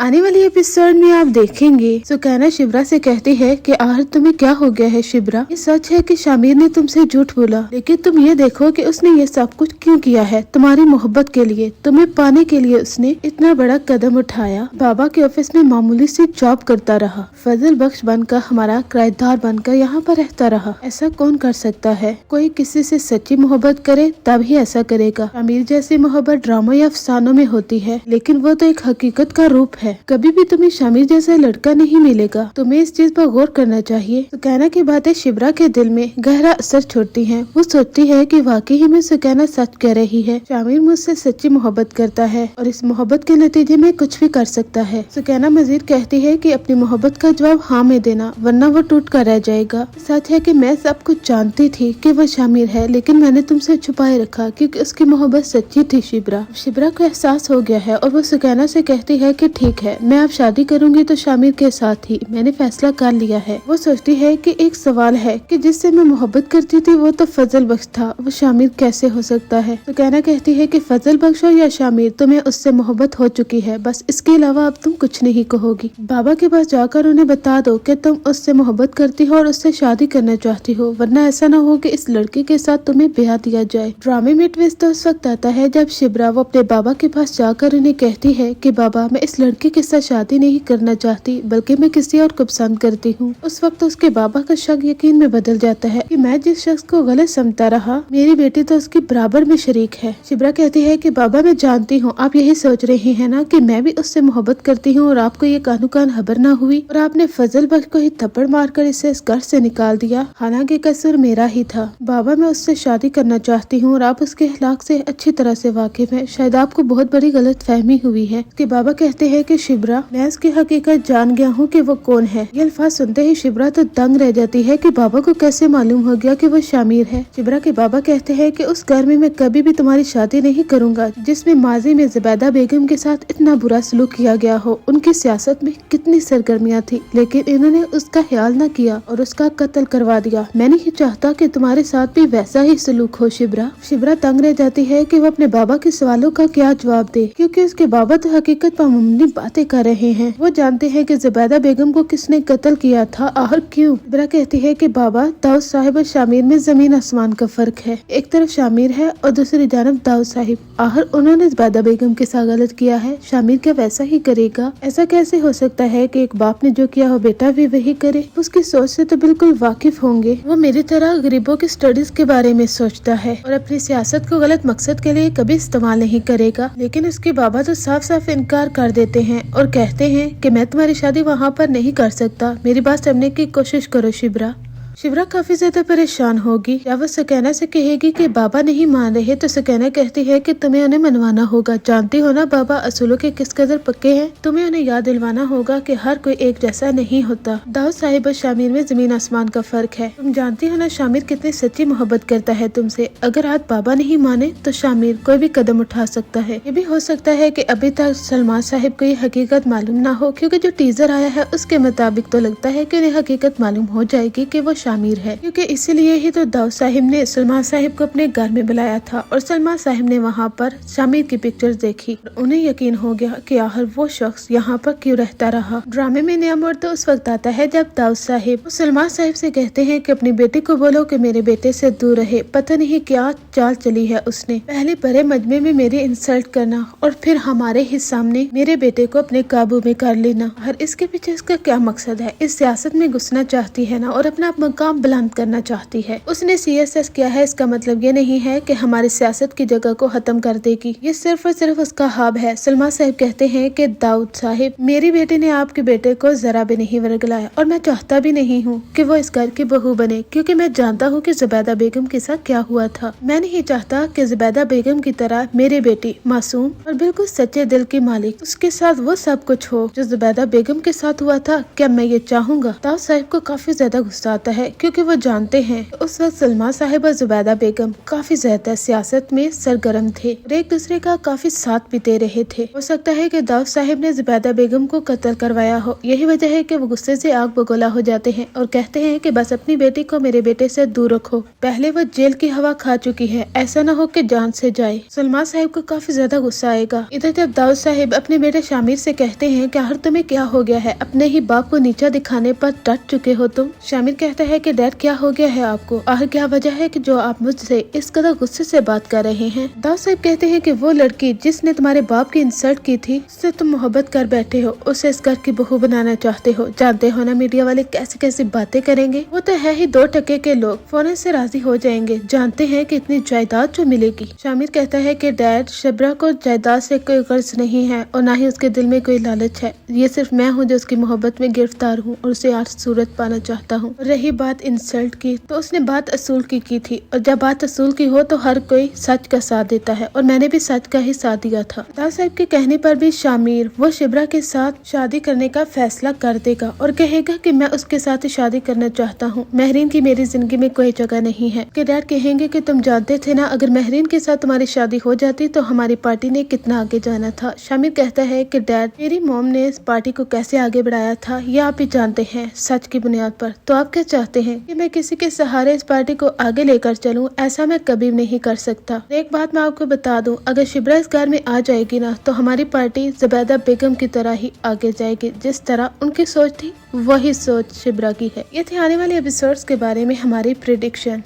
आने वाली एपिसोड में आप देखेंगे सुकैना शिब्रा से कहती है कि आखिर तुम्हें क्या हो गया है शिब्रा। ये सच है कि शामिर ने तुमसे झूठ बोला, लेकिन तुम ये देखो कि उसने ये सब कुछ क्यों किया है। तुम्हारी मोहब्बत के लिए, तुम्हें पाने के लिए उसने इतना बड़ा कदम उठाया। बाबा के ऑफिस में मामूली सी जॉब करता रहा, फजल बख्श बनकर हमारा किराएदार बनकर यहाँ पर रहता रहा। ऐसा कौन कर सकता है? कोई किसी से सच्ची मोहब्बत करे तब ही ऐसा करेगा। शामिर जैसी मोहब्बत ड्रामों या अफसानों में होती है, लेकिन वो तो एक हकीकत का रूप है। कभी भी तुम्हें शामिर जैसा लड़का नहीं मिलेगा। तुम्हें इस चीज पर गौर करना चाहिए। सुकैना की बातें शिब्रा के दिल में गहरा असर छोड़ती हैं। वो सोचती है कि वाकई ही में सुकैना सच कह रही है। शामिर मुझसे सच्ची मोहब्बत करता है और इस मोहब्बत के नतीजे में कुछ भी कर सकता है। सुकैना मजीद कहती है कि अपनी मोहब्बत का जवाब हाँ में देना, वरना वो टूट कर रह जाएगा। सच है कि मैं सब कुछ जानती थी कि वो शामिर है, लेकिन मैंने तुमसे छुपाए रखा क्योंकि उसकी मोहब्बत सच्ची थी शिब्रा। शिब्रा को एहसास हो गया है और वो सुकैना से कहती है कि ठीक है, मैं अब शादी करूंगी तो शामिर के साथ ही। मैंने फैसला कर लिया है। वो सोचती है कि एक सवाल है कि जिससे मैं मोहब्बत करती थी वो तो फजल बख्श था, वो शामिर कैसे हो सकता है। तो कहना कहती है कि फजल बख्श हो या शामिर, तुम्हें उससे मोहब्बत हो चुकी है, बस इसके अलावा अब तुम कुछ नहीं कहोगी। बाबा के पास जाकर उन्हें बता दो कि तुम उससे मोहब्बत करती हो और उससे शादी करना चाहती हो, वरना ऐसा न हो कि इस लड़के के साथ तुम्हें ब्याह दिया जाए। ड्रामे में ट्विस्ट तो उस वक्त आता है जब शिब्रा वो अपने बाबा के पास जाकर उन्हें कहती है कि बाबा, मैं इस लड़के के साथ शादी नहीं करना चाहती, बल्कि मैं किसी और को पसंद करती हूँ। उस वक्त उसके बाबा का शक यकीन में बदल जाता है कि मैं जिस शख्स को गलत समझता रहा, मेरी बेटी तो उसकी बराबर में शरीक है। शिब्रा कहती है कि बाबा, मैं जानती हूँ आप यही सोच रहे हैं ना कि मैं भी उससे मोहब्बत करती हूँ और आपको ये कानो कान खबर न हुई और आपने फजल बख्श को ही थप्पड़ मारकर इसे इस घर से निकाल दिया। हालांकि कसूर मेरा ही था। बाबा, मैं उससे शादी करना चाहती हूँ और आप उसके अखलाक से अच्छी तरह से वाकिफ हैं। शायद आपको बहुत बड़ी गलत फहमी हुई है। कि बाबा कहते हैं कि शिब्रा, मैं इसकी हकीकत जान गया हूँ कि वो कौन है। ये अल्फाज सुनते ही शिब्रा तो दंग रह जाती है कि बाबा को कैसे मालूम हो गया कि वो शामिर है। शिब्रा के बाबा कहते हैं कि उस घर में मैं कभी भी तुम्हारी शादी नहीं करूंगा जिसमें माजी में ज़ुबैदा बेगम के साथ इतना बुरा सलूक किया गया हो। उनकी सियासत में कितनी सरगर्मियाँ थी, लेकिन इन्होंने उसका ख्याल न किया और उसका कत्ल करवा दिया। मैं नहीं चाहता कि तुम्हारे साथ भी वैसा ही सलूक हो शिब्रा। शिब्रा तंग रह जाती है कि वो अपने बाबा के सवालों का क्या जवाब दे, क्योंकि उसके बाबा तो हकीकत पर मामूली बातें कर रहे हैं। वो जानते हैं कि ज़ुबैदा बेगम को किसने कत्ल किया था, आखिर क्यों। शिब्रा कहती है कि बाबा, दाऊद साहिब और शामिर में जमीन आसमान का फर्क है। एक तरफ शामिर है और दूसरी जानब दाऊद साहिब। आखिर उन्होंने ज़ुबैदा बेगम के साथ गलत किया है, शामिर क्या वैसा ही करेगा? ऐसा कैसे हो सकता है कि एक बाप ने जो किया हो बेटा भी वही करे? उसकी सोच से तो बिल्कुल वाकिफ होंगे। वो मेरी तरह गरीबों की स्टडीज के बारे में सोचता है और अपनी सियासत को गलत मकसद के लिए कभी इस्तेमाल नहीं करेगा। लेकिन उसके बाबा तो साफ साफ इनकार कर देते हैं और कहते हैं कि मैं तुम्हारी शादी वहाँ पर नहीं कर सकता। मेरी बात समझने की कोशिश करो शिब्रा। शिब्रा काफी ज्यादा परेशान होगी। या वो सुकैना से कहेगी कि बाबा नहीं मान रहे, तो सुकैना कहती है कि तुम्हें उन्हें मनवाना होगा। जानती हो ना बाबा असूलों के किस कदर पक्के हैं। तुम्हें उन्हें याद दिलवाना होगा कि हर कोई एक जैसा नहीं होता। दाऊद साहिब और शामिर में जमीन आसमान का फर्क है। तुम जानती हो ना शामिर कितनी सच्ची मोहब्बत करता है तुमसे। अगर आज बाबा नहीं माने तो शामिर कोई भी कदम उठा सकता है। ये भी हो सकता है कि अभी तक सलमान साहिब को ये हकीकत मालूम ना हो, क्योंकि जो टीजर आया है उसके मुताबिक तो लगता है कि उन्हें हकीकत मालूम हो जाएगी कि वो शामिर है, क्योंकि इसीलिए ही तो दाऊद साहिब ने सलमान साहिब को अपने घर में बुलाया था और सलमान साहिब ने वहाँ पर शामिर की पिक्चर्स देखी। उन्हें यकीन हो गया कि आखिर वो शख्स यहाँ पर क्यों रहता रहा। ड्रामे में नया मोड़ तो उस वक्त आता है जब दाऊद साहिब सलमान साहिब से कहते हैं कि अपनी बेटी को बोलो कि मेरे बेटे से दूर रहे। पता नहीं क्या चाल चली है उसने। पहले बड़े मजमे में मेरी इंसल्ट करना और फिर हमारे ही सामने मेरे बेटे को अपने काबू में कर लेना। हर इसके पीछे इसका क्या मकसद है? इस सियासत में घुसना चाहती है ना और अपना मकाम बुलंद करना चाहती है। उसने CSS किया है, इसका मतलब ये नहीं है कि हमारी सियासत की जगह को खत्म कर देगी। ये सिर्फ और सिर्फ उसका ख्वाब है। सलमान साहिब कहते हैं कि दाऊद साहिब, मेरी बेटी ने आपके बेटे को जरा भी नहीं वर्गलाया और मैं चाहता भी नहीं हूँ कि वो इस घर की बहू बने, क्योंकि मैं जानता हूँ कि ज़ुबैदा बेगम के साथ क्या हुआ था। मैं नहीं चाहता कि ज़ुबैदा बेगम की तरह मेरी बेटी मासूम और बिल्कुल सच्चे दिल की मालिक, उसके साथ वो सब कुछ हो जो ज़ुबैदा बेगम के साथ हुआ था। क्या मैं ये चाहूँगा? दाऊद साहिब को काफी ज्यादा गुस्सा आता है क्योंकि वो जानते हैं उस वक्त सलमा साहिब और जुबैदा बेगम काफी ज्यादा सियासत में सरगर्म थे और एक दूसरे का काफी साथ भी दे रहे थे। हो सकता है कि दाऊद साहिब ने जुबैदा बेगम को कत्ल करवाया हो। यही वजह है कि वो गुस्से से आग बगोला हो जाते हैं और कहते हैं कि बस अपनी बेटी को मेरे बेटे से दूर रखो। पहले वो जेल की हवा खा चुकी है, ऐसा न हो कि जान से जाए। सलमा साहिब को काफी ज्यादा गुस्सा आएगा। इधर जब दाऊद साहिब अपने बेटे शामिर से कहते हैं कि आखिर तुम्हें क्या हो गया है, अपने ही बाप को नीचा दिखाने पर डट चुके हो तुम। शामिर कहता है कि डैड क्या हो गया है आपको, आखिर क्या वजह है कि जो आप मुझसे इस कदर गुस्से से बात कर रहे हैं। दाऊद साहिब कहते हैं कि वो लड़की जिसने तुम्हारे बाप की इंसल्ट की थी, उससे तुम मोहब्बत कर बैठे हो, उसे इस घर की बहू बनाना चाहते हो। जानते हो ना मीडिया वाले कैसी कैसी बातें करेंगे, वो तो है ही 2 टके के लोग, फौरन से राजी हो जाएंगे। जानते हैं कि इतनी जायदाद जो मिलेगी। शामिर कहता है कि डैड, शिब्रा को जायदाद से कोई कर्ज नहीं है और ना ही उसके दिल में कोई लालच है। ये सिर्फ मैं हूँ जो उसकी मोहब्बत में गिरफ्तार हूँ और उसे आज सूरत पाना चाहता हूँ। रही बात इंसल्ट की, तो उसने बात असूल की थी और जब बात असूल की हो तो हर कोई सच का साथ देता है और मैंने भी सच का ही साथ दिया था। दाऊद साहब के कहने पर भी शामिर वो शिब्रा के साथ शादी करने का फैसला कर देगा और कहेगा कि मैं उसके साथ ही शादी करना चाहता हूँ। महरीन की मेरी जिंदगी में कोई जगह नहीं है। कि डैड कहेंगे कि तुम जानते थे ना, अगर महरीन के साथ तुम्हारी शादी हो जाती तो हमारी पार्टी ने कितना आगे जाना था। शामिर कहता है कि डैड, मेरी मॉम ने इस पार्टी को कैसे आगे बढ़ाया था ये आप भी जानते हैं, सच की बुनियाद पर। तो आप क्या चाहते हैं कि मैं किसी के सहारे इस पार्टी को आगे लेकर चलूं? ऐसा मैं कभी नहीं कर सकता। एक बात मैं आपको बता दूं, अगर शिब्रा इस घर में आ जाएगी ना तो हमारी पार्टी जुबैदा बेगम की तरह ही आगे जाएगी। जिस तरह उनकी सोच थी वही सोच शिब्रा की है। ये थे आने वाले एपिसोड्स के बारे में हमारी प्रेडिक्शन।